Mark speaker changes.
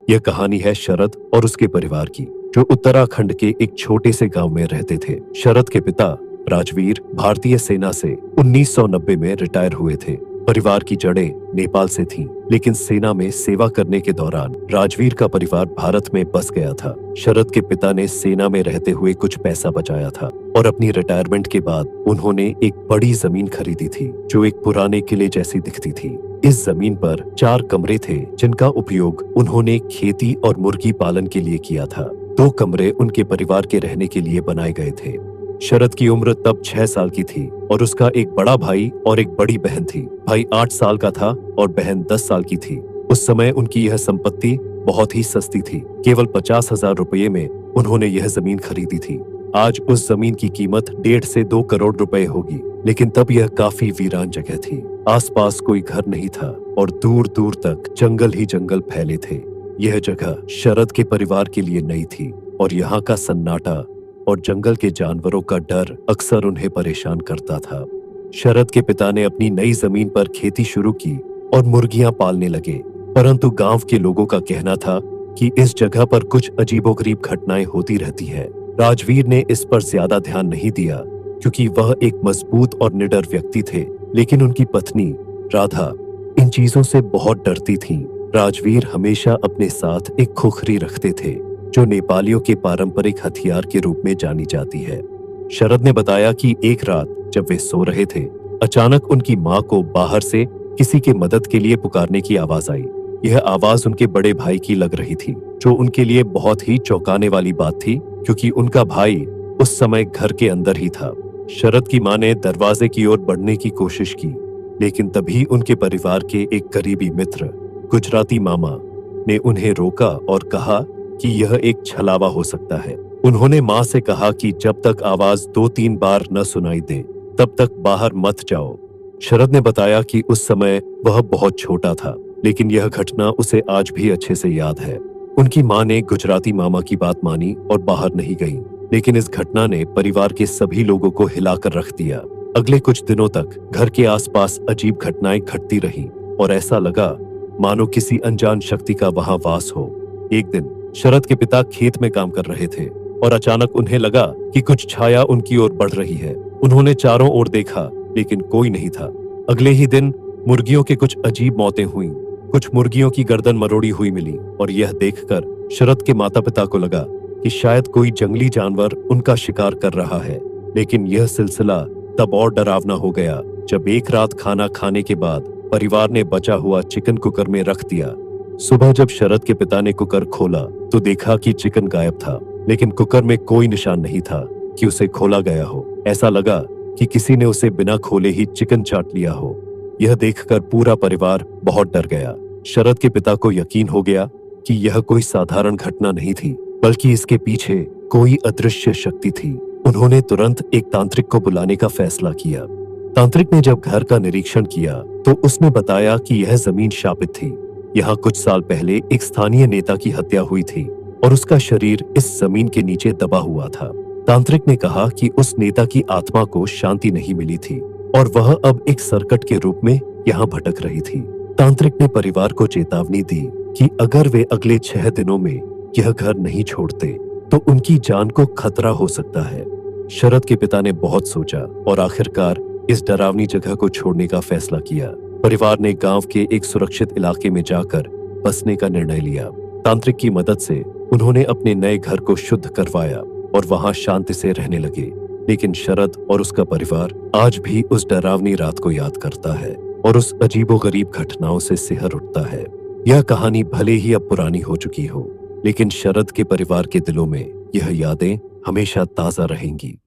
Speaker 1: यह कहानी है शरद और उसके परिवार की, जो उत्तराखंड के एक छोटे से गांव में रहते थे। शरद के पिता राजवीर भारतीय सेना से 1990 में रिटायर हुए थे। परिवार की जड़ें नेपाल से थीं, लेकिन सेना में सेवा करने के दौरान राजवीर का परिवार भारत में बस गया था। शरद के पिता ने सेना में रहते हुए कुछ पैसा बचाया था और अपनी रिटायरमेंट के बाद उन्होंने एक बड़ी जमीन खरीदी थी, जो एक पुराने किले जैसी दिखती थी। इस जमीन पर 4 कमरे थे, जिनका उपयोग उन्होंने खेती और मुर्गी पालन के लिए किया था। 2 कमरे उनके परिवार के रहने के लिए बनाए गए थे। शरद की उम्र तब 6 साल की थी और उसका एक बड़ा भाई और एक बड़ी बहन थी। भाई 8 साल का था और बहन 10 साल की थी। उस समय उनकी यह संपत्ति बहुत ही सस्ती थी। केवल 50,000 रुपये में उन्होंने यह जमीन खरीदी थी। आज उस जमीन की कीमत 1.5 से 2 करोड़ रुपए होगी, लेकिन तब यह काफी वीरान जगह थी। आसपास कोई घर नहीं था और दूर दूर तक जंगल ही जंगल फैले थे। यह जगह शरद के परिवार के लिए नई थी और यहाँ का सन्नाटा और जंगल के जानवरों का डर अक्सर उन्हें परेशान करता था। शरद के पिता ने अपनी नई जमीन पर खेती शुरू की और मुर्गियां पालने लगे, परंतु गांव के लोगों का कहना था कि इस जगह पर कुछ अजीबोगरीब घटनाएं होती रहती है। राजवीर ने इस पर ज्यादा ध्यान नहीं दिया, क्योंकि वह एक मजबूत और निडर व्यक्ति थे, लेकिन उनकी पत्नी राधा इन चीजों से बहुत डरती थीं। राजवीर हमेशा अपने साथ एक खुखरी रखते थे, जो नेपालियों के पारंपरिक हथियार के रूप में जानी जाती है। शरद ने बताया कि एक रात जब वे सो रहे थे, अचानक उनकी मां को बाहर से किसी के मदद के लिए पुकारने की आवाज आई। यह आवाज उनके बड़े भाई की लग रही थी, जो उनके लिए बहुत ही चौंकाने वाली बात थी, क्योंकि उनका भाई उस समय घर के अंदर ही था। शरद की मां ने दरवाजे की ओर बढ़ने की कोशिश की, लेकिन तभी उनके परिवार के एक करीबी मित्र गुजराती मामा ने उन्हें रोका और कहा कि यह एक छलावा हो सकता है। उन्होंने मां से कहा कि जब तक आवाज 2-3 बार न सुनाई दे, तब तक बाहर मत जाओ। शरद ने बताया कि उस समय वह बहुत छोटा था, लेकिन यह घटना उसे आज भी अच्छे से याद है। उनकी मां ने गुजराती मामा की बात मानी और बाहर नहीं गई, लेकिन इस घटना ने परिवार के सभी लोगों को हिलाकर रख दिया। अगले कुछ दिनों तक घर के आसपास अजीब घटनाएं घटती रहीं और ऐसा लगा मानो किसी अनजान शक्ति का वहां वास हो। एक दिन शरद के पिता खेत में काम कर रहे थे और अचानक उन्हें लगा कि कुछ छाया उनकी ओर बढ़ रही है। उन्होंने चारों ओर देखा, लेकिन कोई नहीं था। अगले ही दिन मुर्गियों के कुछ अजीब मौतें हुईं। कुछ मुर्गियों की गर्दन मरोड़ी हुई मिली और यह देखकर शरद के माता पिता को लगा कि शायद कोई जंगली जानवर उनका शिकार कर रहा है। लेकिन यह सिलसिला तब और डरावना हो गया जब एक रात खाना खाने के बाद परिवार ने बचा हुआ चिकन कुकर में रख दिया। सुबह जब शरद के पिता ने कुकर खोला तो देखा कि चिकन गायब था, लेकिन कुकर में कोई निशान नहीं था कि उसे खोला गया हो। ऐसा लगा कि किसी ने उसे बिना खोले ही चिकन चाट लिया हो। यह देखकर पूरा परिवार बहुत डर गया। शरद के पिता को यकीन हो गया कि यह कोई साधारण घटना नहीं थी, बल्कि इसके पीछे कोई अदृश्य शक्ति थी। उन्होंने तुरंत एक तांत्रिक को बुलाने का फैसला किया। तांत्रिक ने जब घर का निरीक्षण किया तो उसने बताया कि यह जमीन शापित थी। यहाँ कुछ साल पहले एक स्थानीय नेता की हत्या हुई थी और उसका शरीर इस जमीन के नीचे दबा हुआ था। तांत्रिक ने कहा कि उस नेता की आत्मा को शांति नहीं मिली थी और वह अब एक सर्कट के रूप में यहाँ भटक रही थी। तांत्रिक ने परिवार को चेतावनी दी कि अगर वे अगले 6 दिनों में यह घर नहीं छोड़ते तो उनकी जान को खतरा हो सकता है। शरद के पिता ने बहुत सोचा और आखिरकार इस डरावनी जगह को छोड़ने का फैसला किया। परिवार ने गांव के एक सुरक्षित इलाके में जाकर बसने का निर्णय लिया। तांत्रिक की मदद से उन्होंने अपने नए घर को शुद्ध करवाया और वहां शांति से रहने लगे। लेकिन शरद और उसका परिवार आज भी उस डरावनी रात को याद करता है और उस अजीबोगरीब घटनाओं से सिहर उठता है। यह कहानी भले ही अब पुरानी हो चुकी हो, लेकिन शरद के परिवार के दिलों में यह यादें हमेशा ताजा रहेंगी।